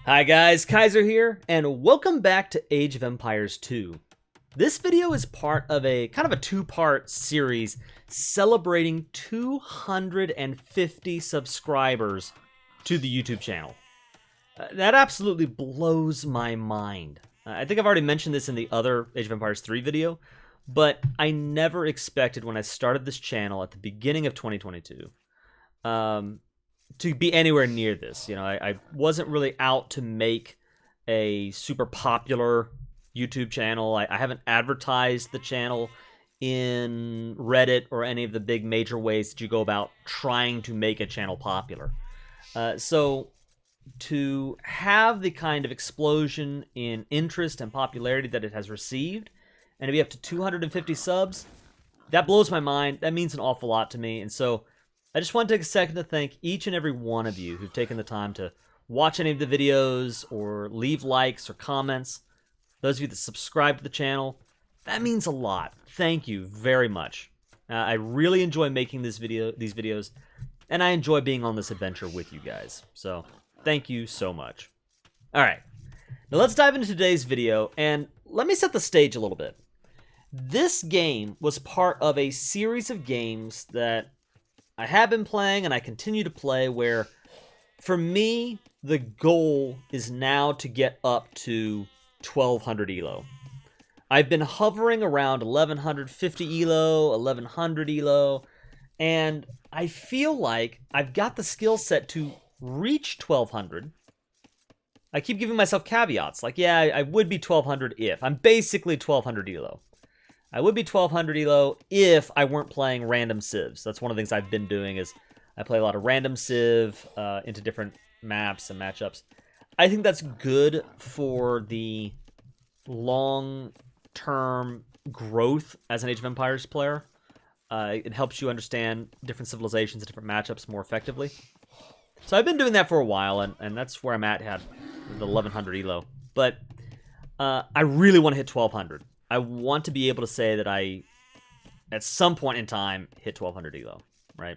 Hi guys, Kaiser here, and welcome back to Age of Empires 2. This video is part of a kind of a two-part series celebrating 250 subscribers to the YouTube channel. That absolutely blows my mind. I think I've already mentioned this in the other Age of Empires 3 video, but I never expected when I started this channel at the beginning of 2022 to be anywhere near this. You know, I wasn't really out to make a super popular YouTube channel. I haven't advertised the channel in Reddit or any of the big major ways that you go about trying to make a channel popular. So to have the kind of explosion in interest and popularity that it has received, and to be up to 250 subs, that blows my mind. That means an awful lot to me. And so I just want to take a second to thank each and every one of you who've taken the time to watch any of the videos or leave likes or comments. Those of you that subscribe to the channel, that means a lot. Thank you very much. I really enjoy making these videos, and I enjoy being on this adventure with you guys. So thank you so much. All right, now let's dive into today's video, and let me set the stage a little bit. This game was part of a series of games that I have been playing and I continue to play where, for me, the goal is now to get up to 1200 elo. I've been hovering around 1150 elo, 1100 elo, and I feel like I've got the skill set to reach 1200. I keep giving myself caveats, like, yeah, I would be 1200 if. I'm basically 1200 elo. I would be 1200 elo if I weren't playing random civs. That's one of the things I've been doing is I play a lot of random civ into different maps and matchups. I think that's good for the long-term growth as an Age of Empires player. It helps you understand different civilizations and different matchups more effectively. So I've been doing that for a while, and that's where I'm at the 1100 elo. But I really want to hit 1200. I want to be able to say that I, at some point in time, hit 1200 elo, right?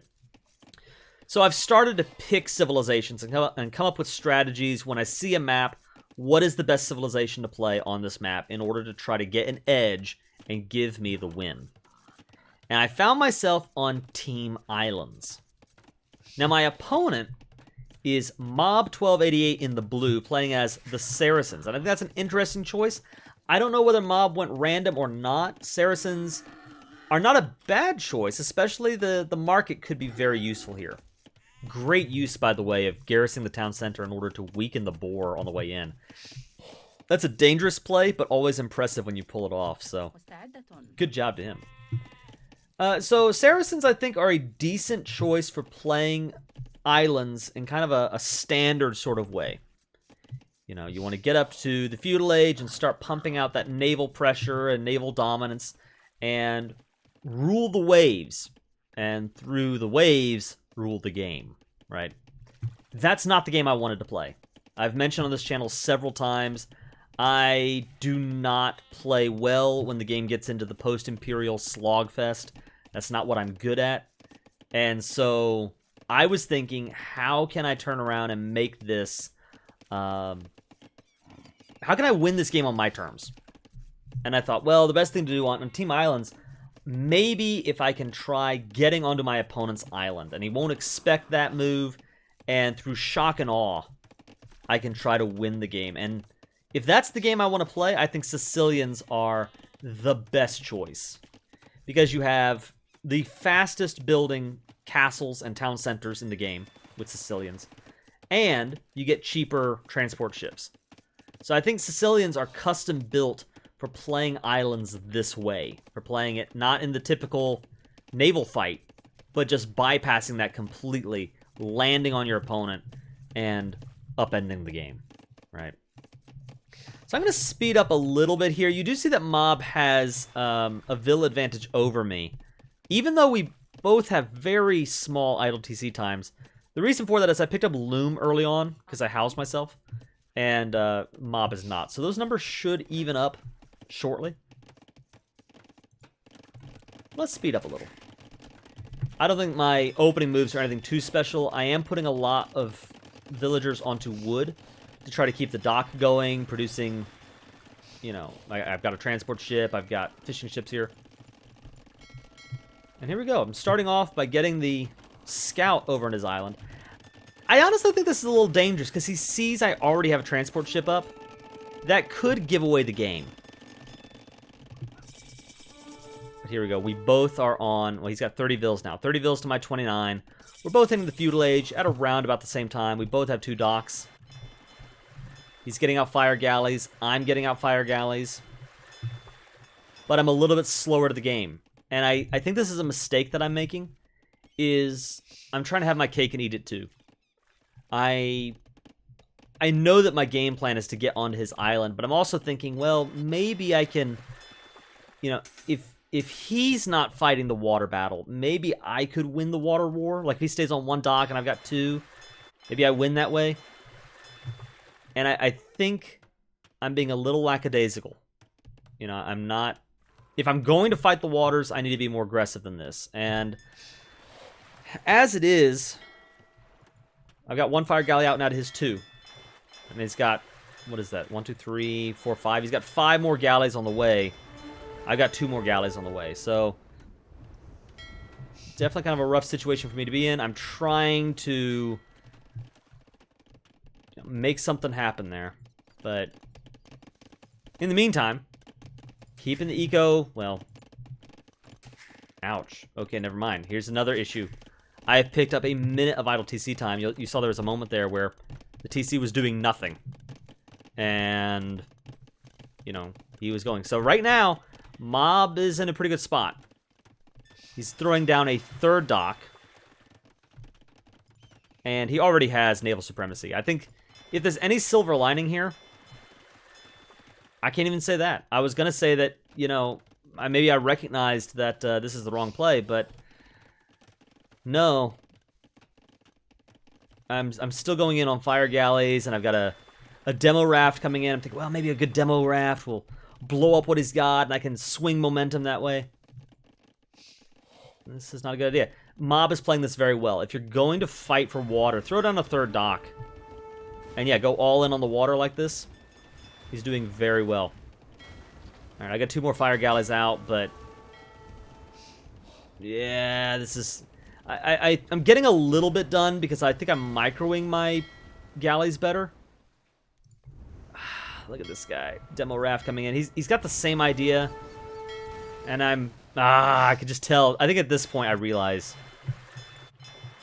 So I've started to pick civilizations and come up with strategies when I see a map. What is the best civilization to play on this map in order to try to get an edge and give me the win? And I found myself on Team Islands. Now my opponent is Mob 1288 in the blue, playing as the Saracens. And I think that's an interesting choice. I don't know whether Mob went random or not. Saracens are not a bad choice, especially the market could be very useful here. Great use, by the way, of garrisoning the town center in order to weaken the boar on the way in. That's a dangerous play, but always impressive when you pull it off, so good job to him. So Saracens, I think, are a decent choice for playing islands in kind of a standard sort of way. You know, you want to get up to the feudal age and start pumping out that naval pressure and naval dominance and rule the waves. And through the waves, rule the game, right? That's not the game I wanted to play. I've mentioned on this channel several times, I do not play well when the game gets into the post-imperial slogfest. That's not what I'm good at. And so I was thinking, how can I turn around and make this... how can I win this game on my terms? And I thought, well, the best thing to do on Team Islands, maybe if I can try getting onto my opponent's island, and he won't expect that move, and through shock and awe, I can try to win the game. And if that's the game I want to play, I think Sicilians are the best choice. Because you have the fastest building castles and town centers in the game with Sicilians, and you get cheaper transport ships. So I think Sicilians are custom built for playing islands this way. For playing it not in the typical naval fight, but just bypassing that completely, landing on your opponent, and upending the game, right? So I'm going to speed up a little bit here. You do see that Mob has a Vil advantage over me. Even though we both have very small idle TC times, the reason for that is I picked up Loom early on because I housed myself. And Mob is not. So those numbers should even up shortly. Let's speed up a little. I don't think my opening moves are anything too special. I am putting a lot of villagers onto wood to try to keep the dock going, producing, you know, I've got a transport ship, I've got fishing ships here. And here we go. I'm starting off by getting the scout over on his island. I honestly think this is a little dangerous because he sees I already have a transport ship up. That could give away the game. But here we go. We both are on... Well, he's got 30 vils now. 30 vils to my 29. We're both hitting the feudal age at around about the same time. We both have 2 docks. He's getting out fire galleys. I'm getting out fire galleys. But I'm a little bit slower to the game. And I think this is a mistake that I'm making. Is I'm trying to have my cake and eat it too. I know that my game plan is to get onto his island, but I'm also thinking, well, maybe I can, you know, if he's not fighting the water battle, maybe I could win the water war. Like, if he stays on 1 dock and I've got 2, maybe I win that way. And I think I'm being a little lackadaisical. You know, I'm not... If I'm going to fight the waters, I need to be more aggressive than this. And as it is, I've got 1 fire galley out now to his 2. And he's got, what is that? 1, 2, 3, 4, 5. He's got 5 more galleys on the way. I've got 2 more galleys on the way. So, definitely kind of a rough situation for me to be in. I'm trying to make something happen there. But in the meantime, keeping the eco, well, ouch. Okay, never mind. Here's another issue. I have picked up a minute of idle TC time. You saw there was a moment there where the TC was doing nothing. And, you know, he was going. So right now, Mob is in a pretty good spot. He's throwing down a 3rd dock. And he already has naval supremacy. I think if there's any silver lining here, I can't even say that. I was going to say that, you know, maybe I recognized that this is the wrong play, but no. I'm still going in on fire galleys, and I've got a demo raft coming in. I'm thinking, well, maybe a good demo raft will blow up what he's got, and I can swing momentum that way. This is not a good idea. Mob is playing this very well. If you're going to fight for water, throw down a 3rd dock. And yeah, go all in on the water like this. He's doing very well. Alright, I got 2 more fire galleys out, but... yeah, this is... I'm getting a little bit done because I think I'm microing my galleys better. Look at this guy. Demo raft coming in. He's got the same idea. And I can just tell. I think at this point I realize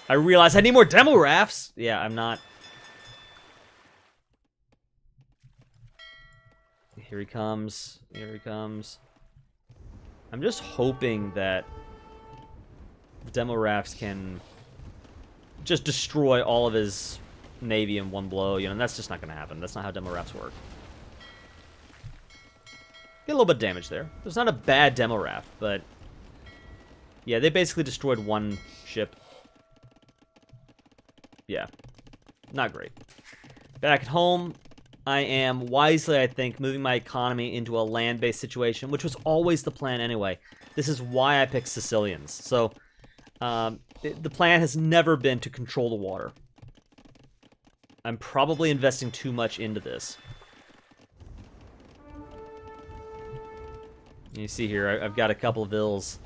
I need more demo rafts. Yeah, I'm not. Here he comes. Here he comes. I'm just hoping that the demo rafts can just destroy all of his navy in one blow. You know, and that's just not going to happen. That's not how demo rafts work. Get a little bit of damage there. It's not a bad demo raft, but yeah, they basically destroyed 1 ship. Yeah, not great. Back at home, I am wisely, I think, moving my economy into a land-based situation, which was always the plan anyway. This is why I picked Sicilians. So, the plan has never been to control the water. I'm probably investing too much into this. You see here, I've got a couple of ills.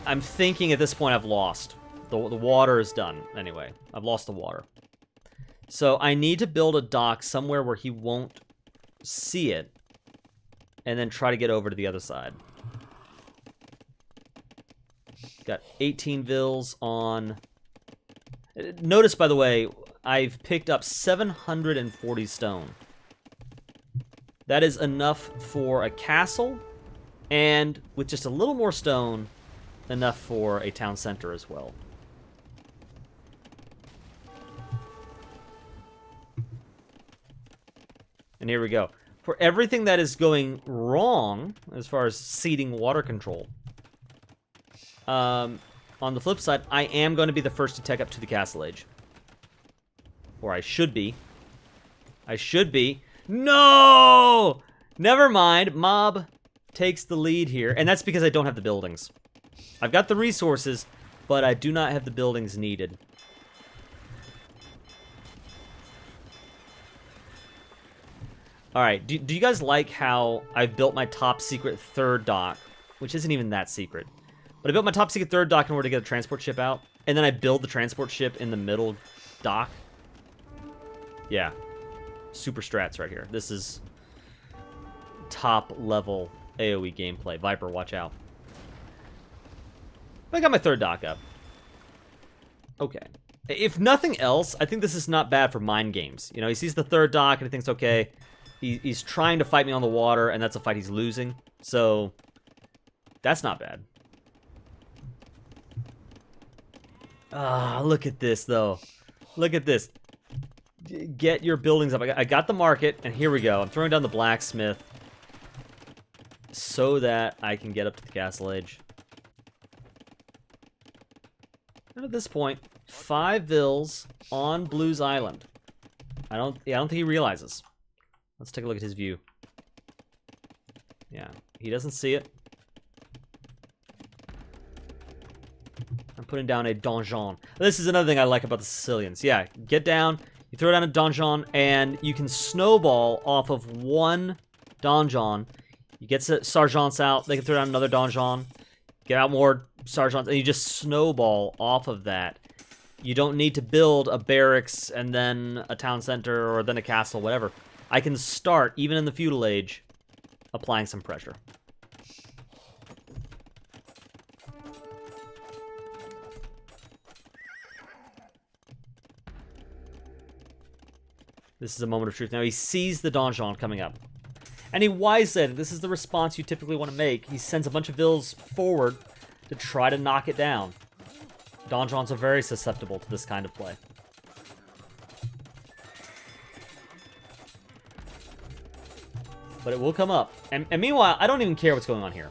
I'm thinking at this point I've lost. The water is done, anyway. I've lost the water. So I need to build a dock somewhere where he won't see it, and then try to get over to the other side. Got 18 vils on... Notice, by the way, I've picked up 740 stone. That is enough for a castle, and with just a little more stone, enough for a town center as well. And here we go. For everything that is going wrong, as far as seeding water control, on the flip side, I am going to be the first to tech up to the castle age. Or I should be. I should be. No! Never mind. Mob takes the lead here. And that's because I don't have the buildings. I've got the resources, but I do not have the buildings needed. All right, do you guys like how I've built my top secret third dock, which isn't even that secret, but I built my top secret third dock in order to get a transport ship out, and then I build the transport ship in the middle dock? Yeah, super strats right here. This is top level AoE gameplay. Viper, watch out. I got my third dock up. Okay. If nothing else, I think this is not bad for mind games. You know, he sees the third dock and he thinks, okay, he's trying to fight me on the water, and that's a fight he's losing. So, that's not bad. Ah, look at this, though. Look at this. Get your buildings up. I got the market, and here we go. I'm throwing down the blacksmith so that I can get up to the castle edge. And at this point, 5 vills on Blue's Island. I don't think he realizes. Let's take a look at his view. Yeah, he doesn't see it. I'm putting down a donjon. This is another thing I like about the Sicilians. Yeah, get down, you throw down a donjon, and you can snowball off of one donjon. You get sergeants out, they can throw down another donjon, get out more sergeants, and you just snowball off of that. You don't need to build a barracks and then a town center or then a castle, whatever. I can start, even in the feudal age, applying some pressure. This is a moment of truth. Now he sees the donjon coming up. And he wise said, this is the response you typically want to make. He sends a bunch of vills forward to try to knock it down. Donjons are very susceptible to this kind of play. But it will come up. And meanwhile, I don't even care what's going on here.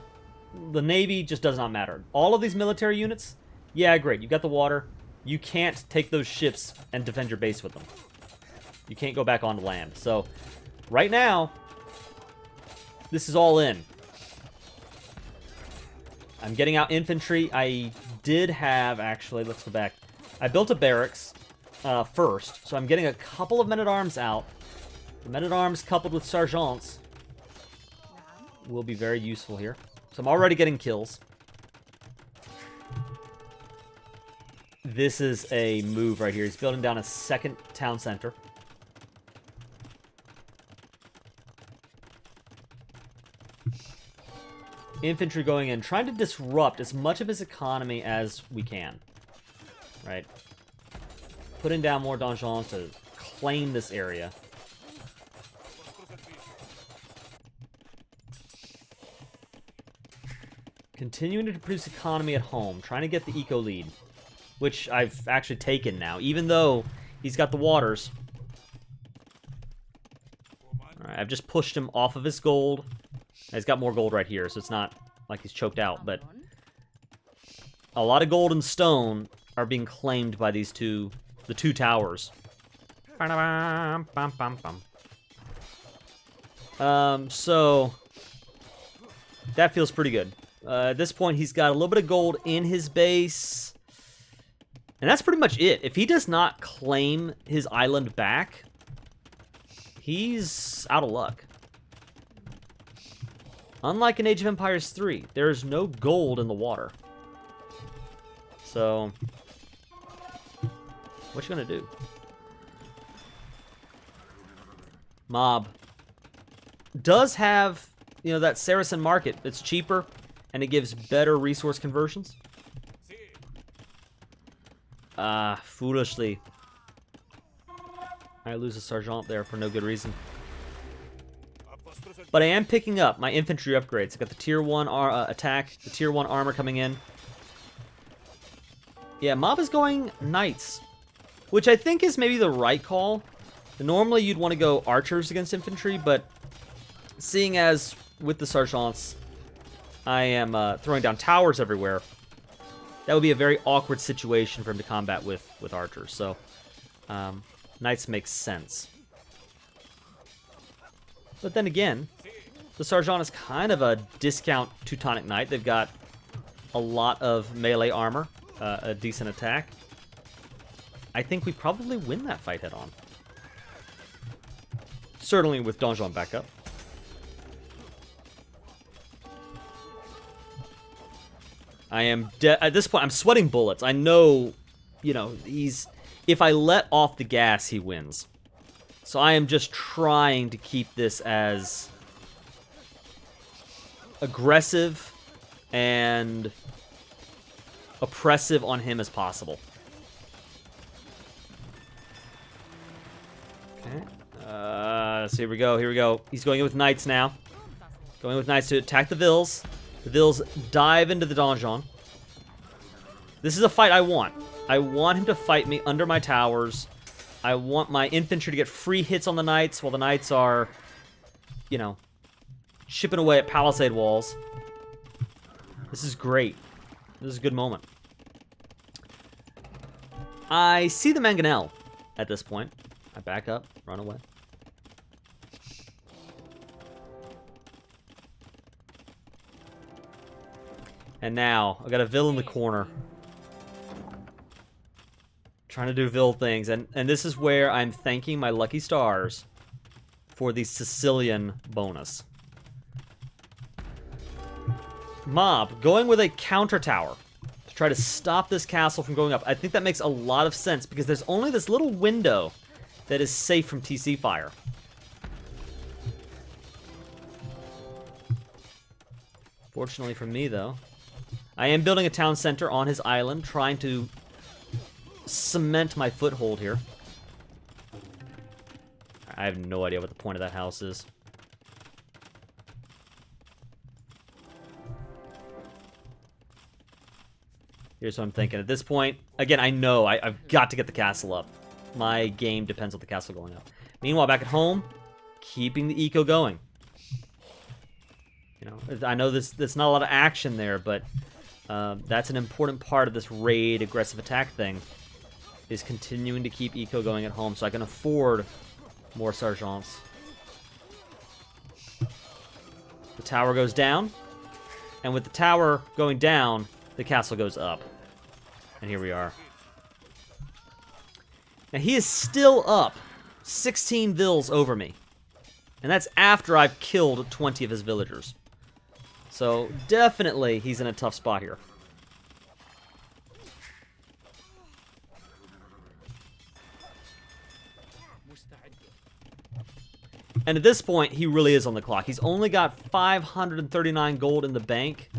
The Navy just does not matter. All of these military units, yeah, great. You've got the water. You can't take those ships and defend your base with them. You can't go back onto land. So, right now, this is all in. I'm getting out infantry. I did have, actually, let's go back. I built a barracks first, so I'm getting a couple of men-at-arms out. The men-at-arms coupled with sergeants will be very useful here. So I'm already getting kills. This is a move right here. He's building down a second town center. Infantry going in, trying to disrupt as much of his economy as we can. Right? Putting down more donjons to claim this area. Continuing to produce economy at home, trying to get the eco lead, which I've actually taken now, even though he's got the waters. Alright, I've just pushed him off of his gold. He's got more gold right here, so it's not like he's choked out, but a lot of gold and stone are being claimed by these the two towers. So that feels pretty good. At this point, he's got a little bit of gold in his base, and that's pretty much it. If he does not claim his island back, he's out of luck. Unlike in Age of Empires 3, there is no gold in the water. So, what you gonna do? Mob does have, you know, that Saracen market that's cheaper, and it gives better resource conversions. Foolishly. I lose a sergeant there for no good reason. But I am picking up my infantry upgrades. I've got the tier 1 attack, the tier 1 armor coming in. Yeah, Mob is going knights, which I think is maybe the right call. Normally you'd want to go archers against infantry, but seeing as with the sergeants, I am throwing down towers everywhere, that would be a very awkward situation for him to combat with archers. So, knights makes sense. But then again, the Sergeant is kind of a discount Teutonic Knight. They've got a lot of melee armor, a decent attack. I think we probably win that fight head-on. Certainly with Donjon backup. I am at this point, I'm sweating bullets. I know, you know, if I let off the gas, he wins. So I am just trying to keep this as aggressive and oppressive on him as possible. Okay. So here we go. He's going in with knights now. Going with knights to attack the Vills. The Vills dive into the donjon. This is a fight I want. I want him to fight me under my towers. I want my infantry to get free hits on the knights while the knights are, you know, chipping away at palisade walls. This is great. This is a good moment. I see the mangonel at this point. I back up, run away. And now, I got a Vill in the corner. Trying to do Vill things. And this is where I'm thanking my lucky stars for the Sicilian bonus. Mob, going with a counter tower to try to stop this castle from going up. I think that makes a lot of sense because there's only this little window that is safe from TC fire. Fortunately for me, though, I am building a town center on his island, trying to cement my foothold here. I have no idea what the point of that house is. Here's what I'm thinking. At this point, again, I know I've got to get the castle up. My game depends on the castle going up. Meanwhile, back at home, keeping the eco going. You know, I know there's not a lot of action there, but that's an important part of this raid aggressive attack thing, is continuing to keep eco going at home so I can afford more sergeants. The tower goes down, and with the tower going down, the castle goes up. And here we are. Now he is still up 16 Vills over me. And that's after I've killed 20 of his villagers. So definitely he's in a tough spot here. And at this point, he really is on the clock. He's only got 539 gold in the bank.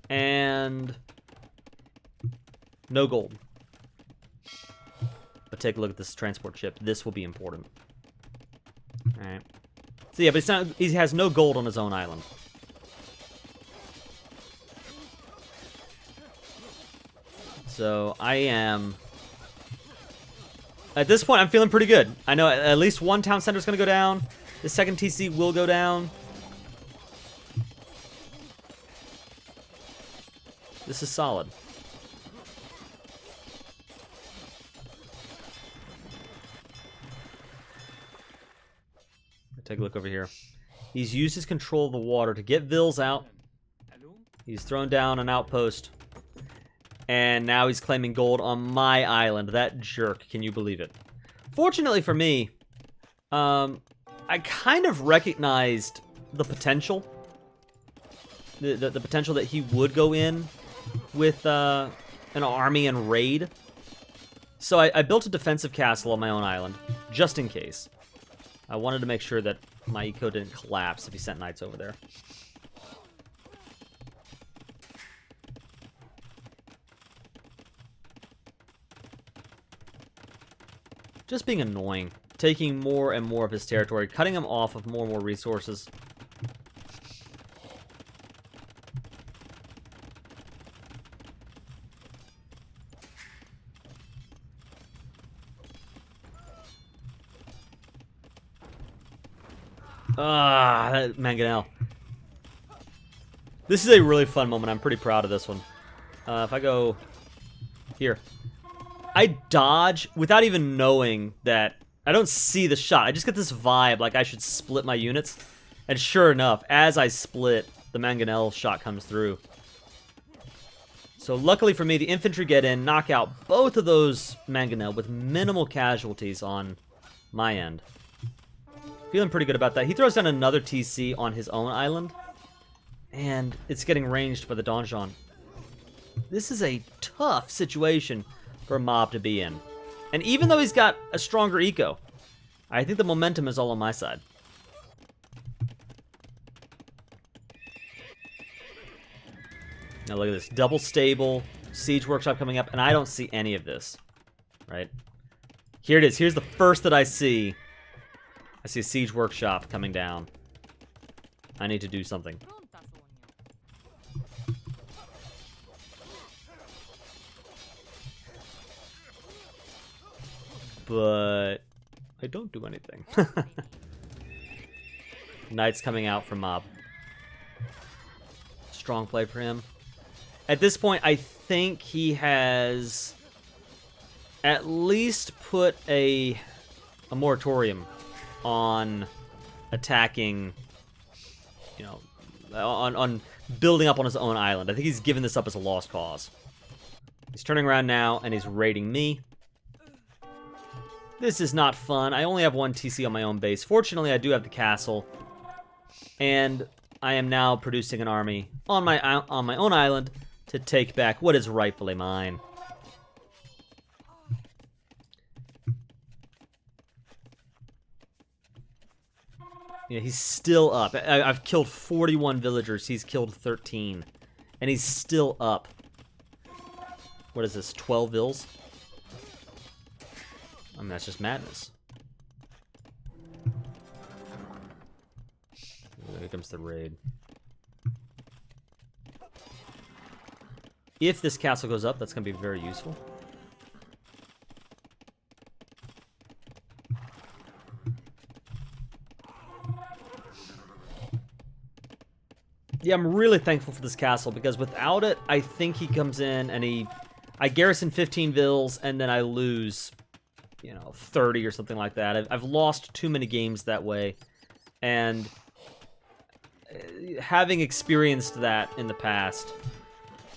And no gold. But take a look at this transport ship. This will be important. Alright. So yeah, but it's not, he has no gold on his own island. So I am... At this point, I'm feeling pretty good. I know at least one town center is going to go down. The second TC will go down. This is solid. Take a look over here. He's used his control of the water to get Vills out. He's thrown down an outpost. And now he's claiming gold on my island. That jerk. Can you believe it? Fortunately for me, I kind of recognized the potential. The potential that he would go in with an army and raid. So I built a defensive castle on my own island, just in case. I wanted to make sure that my eco didn't collapse if he sent knights over there. Just being annoying. Taking more and more of his territory, cutting him off of more and more resources. That mangonel. This is a really fun moment. I'm pretty proud of this one. If I go here, I dodge without even knowing that. I don't see the shot. I just get this vibe like I should split my units. And sure enough, as I split, the mangonel shot comes through. So luckily for me, the infantry get in, knock out both of those mangonel with minimal casualties on my end. Feeling pretty good about that. He throws down another TC on his own island, and it's getting ranged by the donjon. This is a tough situation for a mob to be in. And even though he's got a stronger eco, I think the momentum is all on my side. Now look at this. Double stable, siege workshop coming up, and I don't see any of this. Right? Here it is. Here's the first that I see. I see a siege workshop coming down. I need to do something. But I don't do anything. Knight's coming out from mob. Strong play for him. At this point, I think he has at least put a moratorium on attacking, you know, on building up on his own island. I think he's given this up as a lost cause. He's turning around now, and he's raiding me. This is not fun. I only have one TC on my own base. Fortunately, I do have the castle, and I am now producing an army on my own island to take back what is rightfully mine. Yeah, he's still up. I've killed 41 villagers. He's killed 13. And he's still up. What is this, 12 vills? I mean, that's just madness. Here comes the raid. If this castle goes up, that's going to be very useful. Yeah, I'm really thankful for this castle, because without it, I think he comes in and I garrison 15 vills, and then I lose, you know, 30 or something like that. I've lost too many games that way, and having experienced that in the past,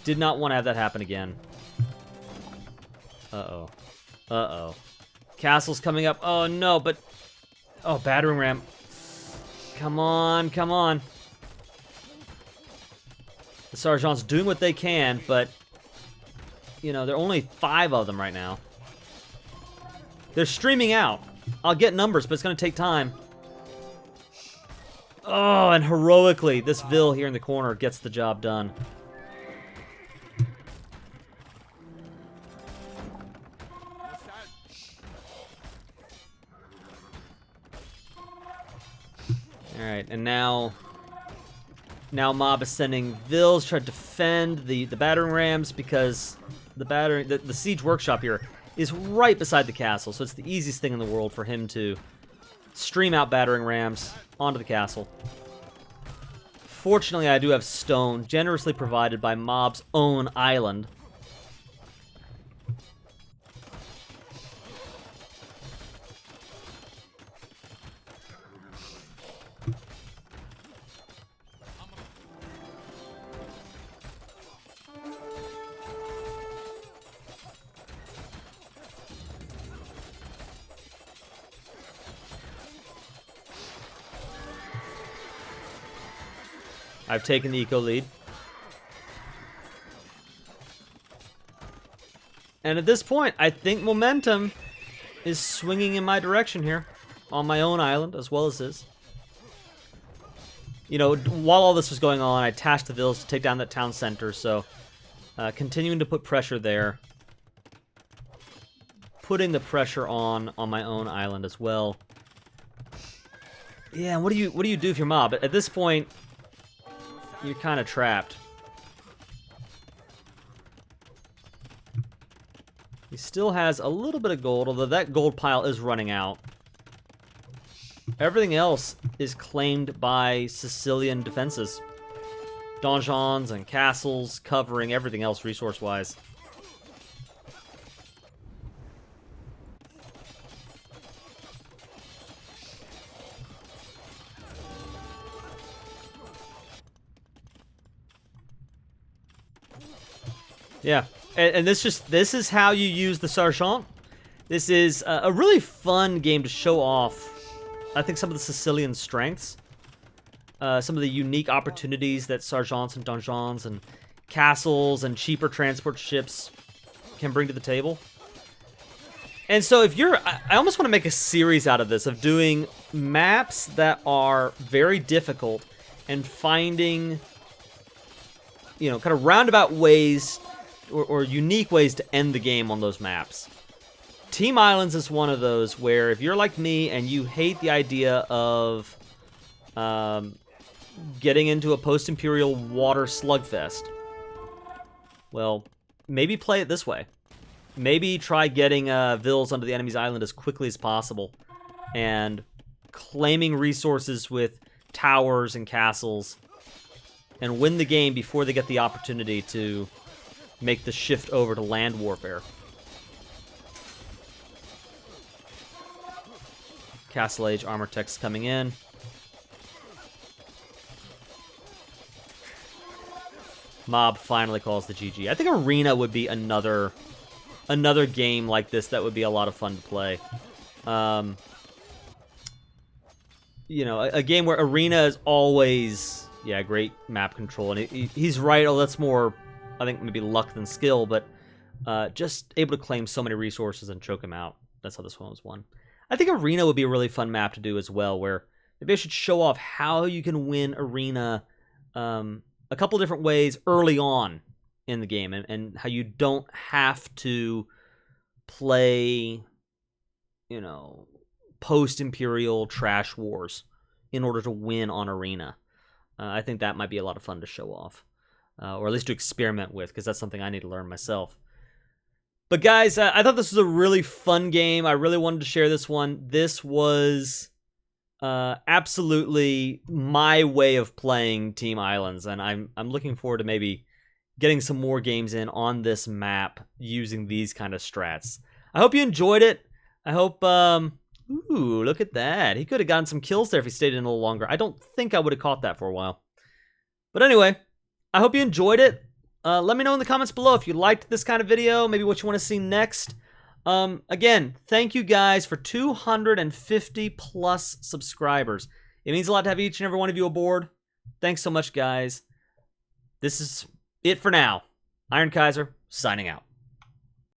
did not want to have that happen again. Uh-oh. Uh-oh. Castle's coming up. Oh, no, but... Oh, battering ram. Come on, come on. The Sergeant's doing what they can, but, you know, there are only 5 of them right now. They're streaming out. I'll get numbers, but it's going to take time. Oh, and heroically, this Vill here in the corner gets the job done. Alright, and now mob is sending Vills, try to defend the battering rams, because the siege workshop here is right beside the castle, so it's the easiest thing in the world for him to stream out battering rams onto the castle. Fortunately, I do have stone, generously provided by mob's own island. I've taken the eco lead. And at this point, I think momentum is swinging in my direction here, on my own island, as well as his. You know, while all this was going on, I tasked the villas to take down that town center, so continuing to put pressure there. Putting the pressure on my own island as well. Yeah, what do you do if you're mob? At this point, you're kind of trapped. He still has a little bit of gold, although that gold pile is running out. Everything else is claimed by Sicilian defenses. Donjons and castles covering everything else resource-wise. Yeah, and this is how you use the Sergeant. This is a really fun game to show off I think, some of the Sicilian strengths. Some of the unique opportunities that sergeants and donjons and castles and cheaper transport ships can bring to the table. And so if you're... I almost want to make a series out of this, of doing maps that are very difficult and finding, you know, kind of roundabout ways or unique ways to end the game on those maps. Team Islands is one of those where if you're like me and you hate the idea of getting into a post-imperial water slugfest, well, maybe play it this way. Maybe try getting Vils onto the enemy's island as quickly as possible and claiming resources with towers and castles and win the game before they get the opportunity to make the shift over to land warfare. Castle Age armor techs coming in. Mob finally calls the GG. I think Arena would be another game like this that would be a lot of fun to play. You know, a game where Arena is always, yeah, great map control. And he's right, oh, that's more, I think, maybe luck than skill, but just able to claim so many resources and choke him out. That's how this one was won. I think Arena would be a really fun map to do as well, where maybe I should show off how you can win Arena a couple different ways early on in the game, and how you don't have to play, you know, post-imperial trash wars in order to win on Arena. I think that might be a lot of fun to show off, or at least to experiment with, because that's something I need to learn myself. But guys, I thought this was a really fun game. I really wanted to share this one. This was absolutely my way of playing Team Islands, and I'm looking forward to maybe getting some more games in on this map using these kind of strats. I hope you enjoyed it. I hope, ooh, look at that. He could have gotten some kills there if he stayed in a little longer. I don't think I would have caught that for a while. But anyway, I hope you enjoyed it. Let me know in the comments below if you liked this kind of video, maybe what you want to see next. Again, thank you guys for 250 plus subscribers. It means a lot to have each and every one of you aboard. Thanks so much, guys. This is it for now. Iron Kaiser, signing out.